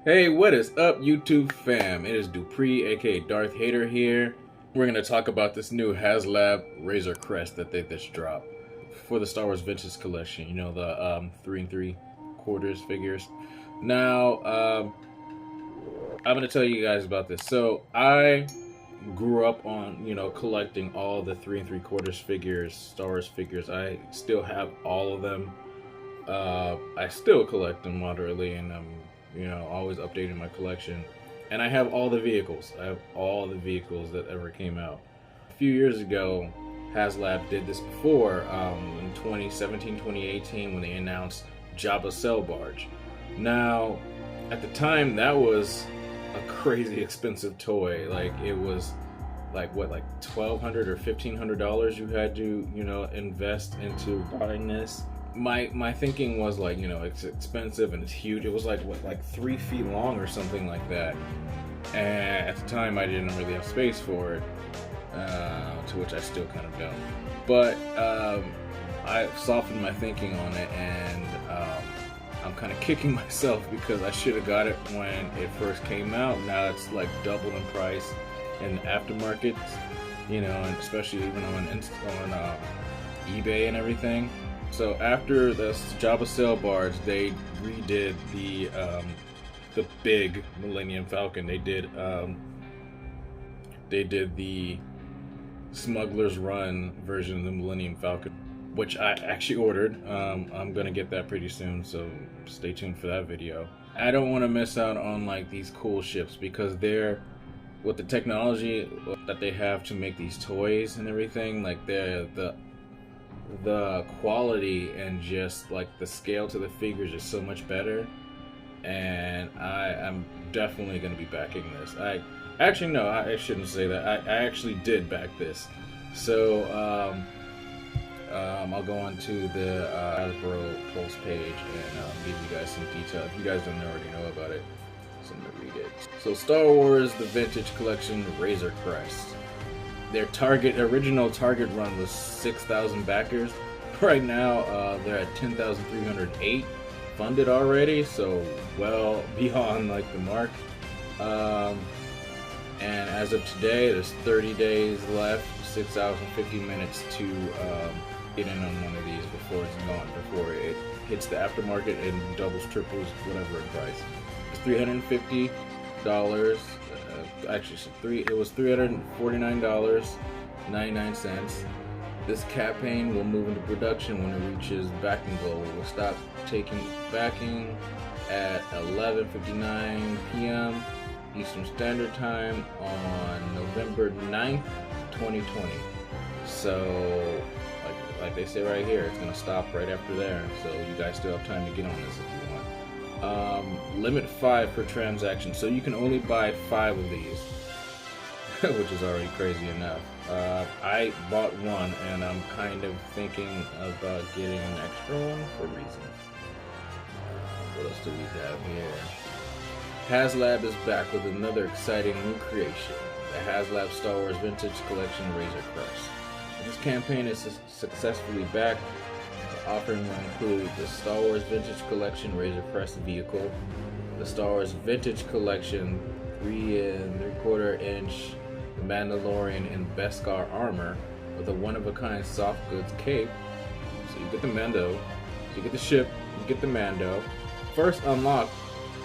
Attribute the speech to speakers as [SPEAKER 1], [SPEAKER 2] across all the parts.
[SPEAKER 1] Hey, what is up, YouTube fam? It is Dupree, aka Darth Hater here. We're gonna talk about this new Haslab Razorcrest that they just dropped for the Star Wars Vintage Collection. You know, the 3 3/4 figures. Now, I'm gonna tell you guys about this. So I grew up on collecting all the 3 3/4 figures, Star Wars figures. I still have all of them. I still collect them moderately, and I'm always updating my collection. And I have all the vehicles. I have all the vehicles that ever came out. A few years ago, Haslab did this before, in 2017, 2018, when they announced Jabba's Sail Barge. Now, at the time, that was a crazy expensive toy. Like, it was like $1,200 or $1,500 you had to invest into buying this. My thinking was like, it's expensive and it's huge. It was like 3 feet long or something like that. And at the time, I didn't really have space for it, to which I still kind of don't. But I softened my thinking on it, and I'm kind of kicking myself because I should have got it when it first came out. Now it's like double in price in the aftermarket, and especially even on eBay and everything. So after the Jabba Sail Barge, they redid the big Millennium Falcon. They did the Smuggler's Run version of the Millennium Falcon, which I actually ordered. I'm gonna get that pretty soon, so stay tuned for that video. I don't want to miss out on like these cool ships because they're, with the technology that they have to make these toys and everything, like the quality and just like the scale to the figures is so much better, and I'm definitely going to be backing this. I shouldn't say that. I actually did back this. So I'll go on to the Hasbro Pulse page and give you guys some detail if you guys don't already know about it. So I'm going to read it. So Star Wars The Vintage Collection Razorcrest. Their original target run was 6,000 backers. Right now, they're at 10,308 funded already, so well beyond like the mark. And as of today, there's 30 days left, 6 hours and 50 minutes to get in on one of these before it's gone, before it hits the aftermarket and doubles, triples, whatever in price. It's $350. It was $349.99. This campaign will move into production when it reaches backing goal. We'll stop taking backing at 11:59 p.m. Eastern Standard Time on November 9th, 2020. So, like they say right here, it's gonna stop right after there. So you guys still have time to get on this if you want. Limit 5 per transaction, so you can only buy 5 of these, which is already crazy enough. I bought one, and I'm kind of thinking about getting an extra one for reasons. What else do we have here? Haslab is back with another exciting new creation, the Haslab Star Wars Vintage Collection Razorcrest. This campaign is successfully back. The offering will include the Star Wars Vintage Collection Razorcrest vehicle, the Star Wars Vintage Collection 3 3/4 inch Mandalorian and Beskar armor with a one-of-a-kind soft goods cape. So you get the Mando, you get the ship, you get the Mando. First unlock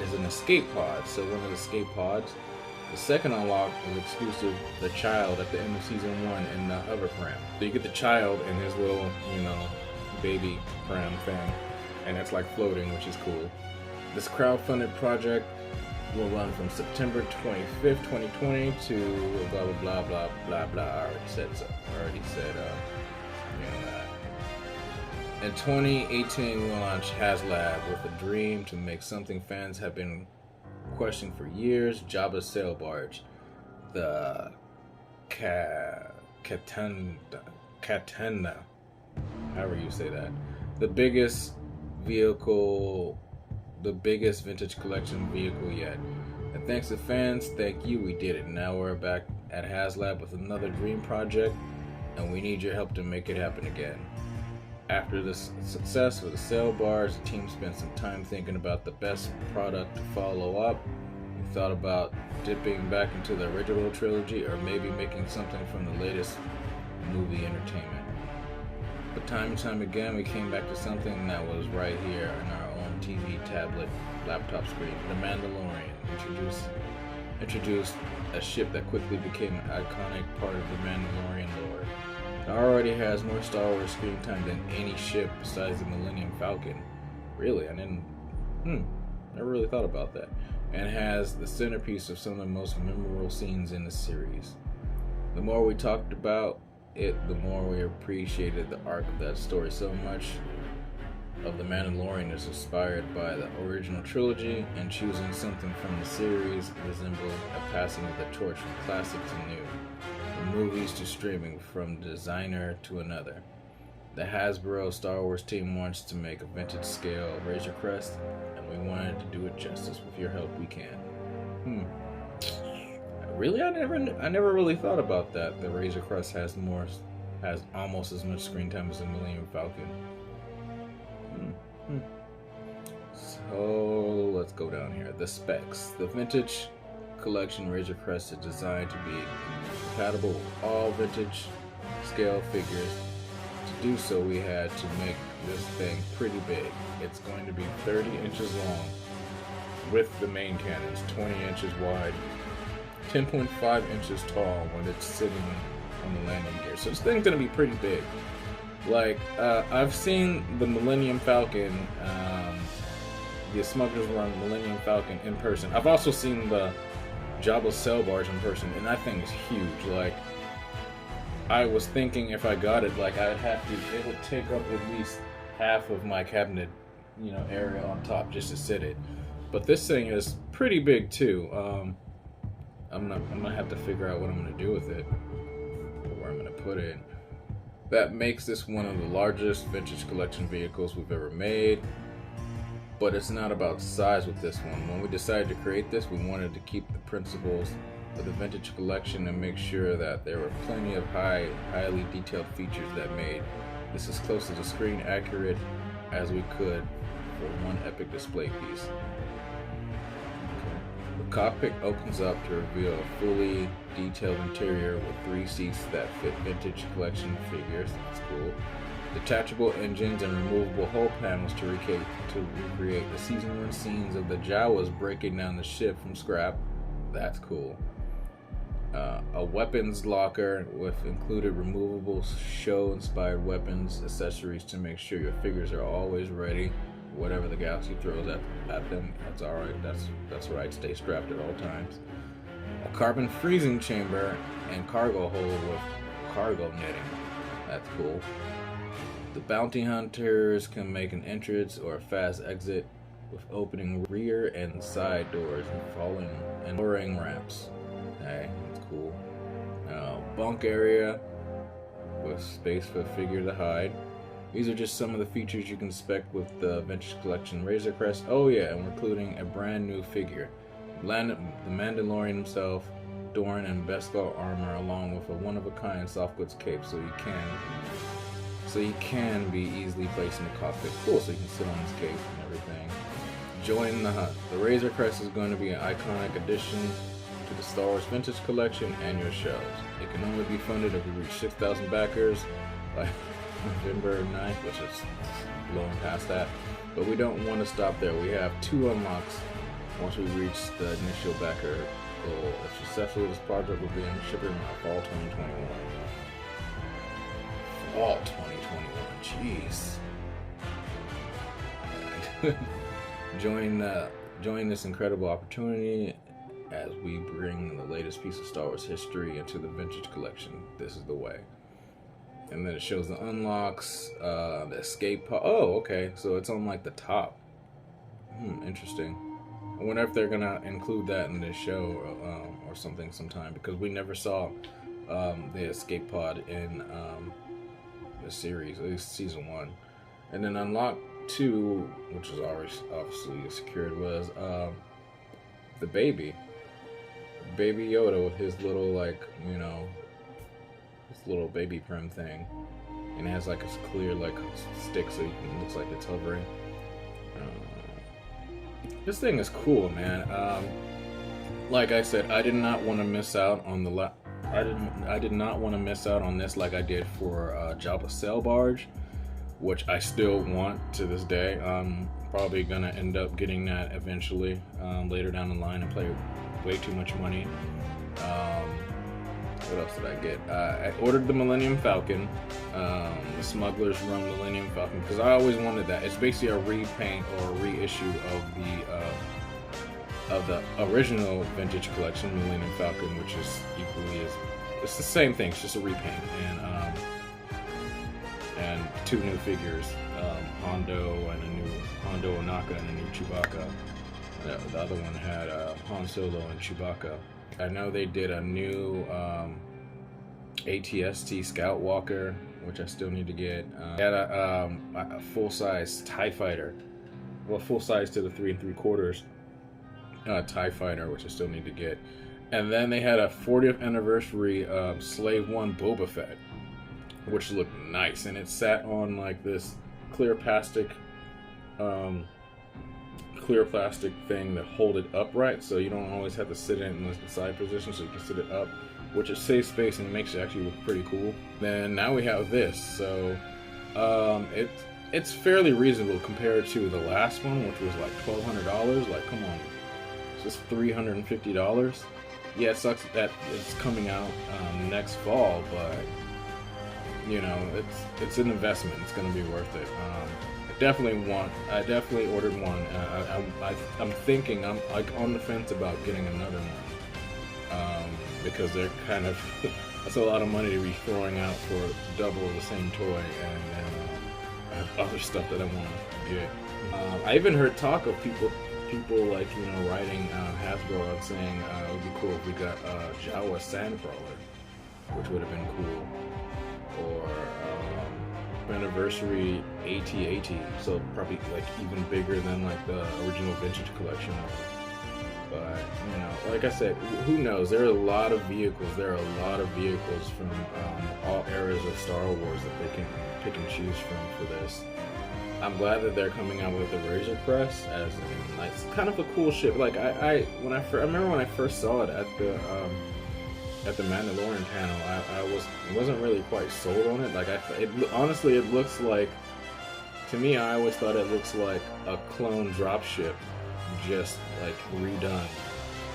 [SPEAKER 1] is an escape pod, so one of the escape pods. The second unlock is exclusive, the child at the end of season 1 in the hover pram. So you get the child in his little, baby pram thing, and it's like floating, which is cool. This crowdfunded project will run from September 25th, 2020 to blah blah blah blah blah blah. I already said that. In 2018, we launched Haslab with a dream to make something fans have been questioning for years: Jabba's Sail Barge, the Katana, however you say that, the biggest vintage collection vehicle yet. And thanks to fans, thank you, we did it. Now we're back at Haslab with another dream project, and we need your help to make it happen again. After the success of the sale bars, the team spent some time thinking about the best product to follow up. We thought about dipping back into the original trilogy or maybe making something from the latest movie entertainment. But time and time again, we came back to something that was right here on our own TV, tablet, laptop screen. The Mandalorian introduced a ship that quickly became an iconic part of the Mandalorian lore. It already has more Star Wars screen time than any ship besides the Millennium Falcon. Really, I never really thought about that. And has the centerpiece of some of the most memorable scenes in the series. The more we talked about it, the more we appreciated the arc of that story. So much of The Mandalorian is inspired by the original trilogy, and choosing something from the series resembles a passing of the torch from classic to new, from movies to streaming, from designer to another. The Hasbro Star Wars team wants to make a vintage scale Razorcrest, and we wanted to do it justice. With your help, we can. Really, I never really thought about that. The Razorcrest has almost as much screen time as the Millennium Falcon. So let's go down here. The specs. The vintage collection Razorcrest is designed to be compatible with all vintage scale figures. To do so, we had to make this thing pretty big. It's going to be 30 inches long with the main cannons, 20 inches wide, 10.5 inches tall when it's sitting on the landing gear. So this thing's gonna be pretty big. Like, I've seen the Millennium Falcon, the Smuggler's Run Millennium Falcon in person. I've also seen the Jabba Cell Bars in person, and that thing is huge. Like, I was thinking if I got it, like, it would take up at least half of my cabinet, area on top just to sit it. But this thing is pretty big too. I'm gonna have to figure out what I'm gonna do with it, or where I'm gonna put it. That makes this one of the largest vintage collection vehicles we've ever made. But it's not about size with this one. When we decided to create this, we wanted to keep the principles of the vintage collection and make sure that there were plenty of highly detailed features that made this as close to the screen accurate as we could for one epic display piece. The cockpit opens up to reveal a fully detailed interior with 3 seats that fit vintage collection figures. That's cool. Detachable engines and removable hull panels to recreate the season 1 scenes of the Jawas breaking down the ship from scrap. That's cool. A weapons locker with included removable show-inspired weapons, accessories to make sure your figures are always ready. Whatever the galaxy throws at them, that's alright. That's right. Stay strapped at all times. A carbon freezing chamber and cargo hold with cargo netting. That's cool. The bounty hunters can make an entrance or a fast exit with opening rear and side doors and falling and lowering ramps. Hey, that's cool. Bunk area with space for a figure to hide. These are just some of the features you can expect with the Vintage Collection Razorcrest. Oh yeah, and we're including a brand new figure. The Mandalorian himself, Doran and Beskar armor, along with a one-of-a-kind soft goods cape, so you can be easily placed in the cockpit. Cool, so you can sit on his cape and everything. Join the hunt. The Razorcrest is going to be an iconic addition to the Star Wars Vintage Collection and your shelves. It can only be funded if we reach 6,000 backers by November 9th, which is blowing past that. But we don't want to stop there. We have 2 unlocks once we reach the initial backer goal. If successful, this project will be in shipping by fall 2021. Fall 2021, jeez. Join this incredible opportunity as we bring the latest piece of Star Wars history into the Vintage Collection. This is the way. And then it shows the unlocks, the escape pod. Oh, okay, so it's on like the top. Interesting. I wonder if they're gonna include that in this show or something sometime, because we never saw the escape pod in the series, at least season 1. And then unlock 2, which is already obviously secured, was the baby Yoda with his little, like, his little baby prim thing. and it has like a clear like stick, so it looks like it's hovering. This thing is cool, man. Like I said, I did not want to miss out on the I did not want to miss out on this like I did for Java Sail Barge, which I still want to this day. I'm probably gonna end up getting that eventually later down the line and play way too much money. What else did I get? I ordered the Millennium Falcon, the Smuggler's Run Millennium Falcon, because I always wanted that. It's basically a repaint or a reissue of the original vintage collection Millennium Falcon, which is equally as, it's the same thing, it's just a repaint, and two new figures, Hondo and a new Hondo Onaka and a new Chewbacca. The other one had Han Solo and Chewbacca. I know they did a new ATST Scout Walker, which I still need to get. They had a full-size TIE Fighter, well, full-size to the 3 3/4 TIE Fighter, which I still need to get. And then they had a 40th anniversary Slave One Boba Fett, which looked nice, and it sat on like this clear plastic thing that hold it upright, so you don't always have to sit in the side position, so you can sit it up, which it saves space and makes it actually look pretty cool. Then now we have this, so it's fairly reasonable compared to the last one, which was like $1,200. Like, come on, it's just $350. Yeah, it sucks that it's coming out next fall, but you know, it's an investment. It's going to be worth it. I definitely ordered one. I'm thinking, I'm like on the fence about getting another one, because they're kind of that's a lot of money to be throwing out for double the same toy, and I have other stuff that I want to get. I even heard talk of people like, you know, writing Hasbro and saying it would be cool if we got Jawa Sandcrawler, which would have been cool, or anniversary AT-AT, so probably like even bigger than like the original vintage collection. But you know, like I said, who knows? There are a lot of vehicles. There are a lot of vehicles from all eras of Star Wars that they can pick and choose from for this. I'm glad that they're coming out with the Razorcrest as it's kind of a cool ship. Like I remember when I first saw it at the Mandalorian panel, I wasn't really quite sold on it. Like honestly, it looks like, to me, I always thought it looks like a clone dropship, just like redone.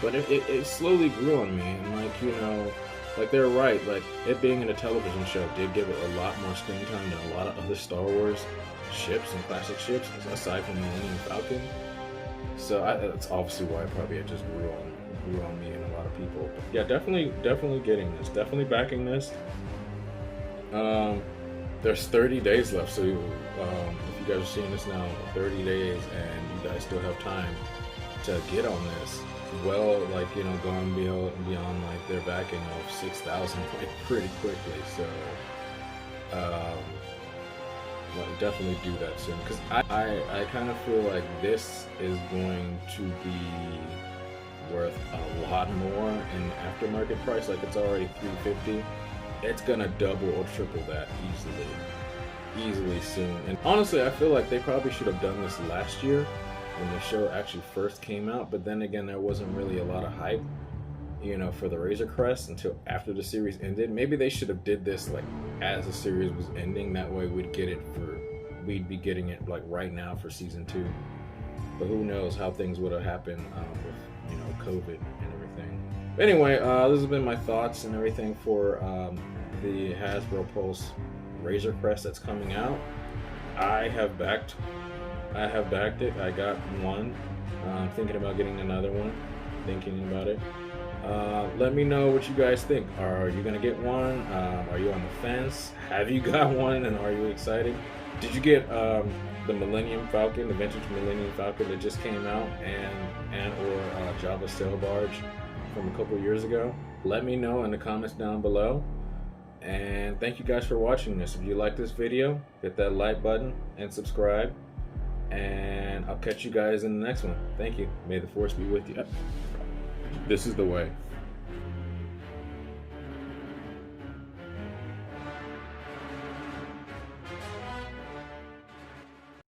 [SPEAKER 1] But it slowly grew on me, and like, you know, like they're right. Like it being in a television show did give it a lot more screen time than a lot of other Star Wars ships and classic ships, aside from the Millennium Falcon. So that's obviously why probably it just grew on me and a lot of people. But yeah, definitely getting this, definitely backing this. There's 30 days left, so if you guys are seeing this now, 30 days, and you guys still have time to get on this. Well, like, you know, going beyond like their backing of 6,000 like pretty quickly. So well, definitely do that soon, because I kind of feel like this is going to be worth a lot more in aftermarket price. Like it's already $350. It's gonna double or triple that easily soon. And honestly, I feel like they probably should have done this last year when the show actually first came out. But then again, there wasn't really a lot of hype, you know, for the Razorcrest until after the series ended. Maybe they should have did this like as the series was ending. That way we'd be getting it like right now for season 2. But who knows how things would have happened with, you know, COVID and everything. But anyway, this has been my thoughts and everything for the Hasbro Pulse Razorcrest that's coming out. I have backed it. I got one. I'm thinking about getting another one. Thinking about it. Let me know what you guys think. Are you gonna get one? Are you on the fence? Have you got one, and are you excited? Did you get the Millennium Falcon, the vintage Millennium Falcon that just came out, and or Java Sail Barge from a couple years ago? Let me know in the comments down below. And thank you guys for watching this. If you like this video, hit that like button and subscribe. And I'll catch you guys in the next one. Thank you. May the force be with you. This is the way.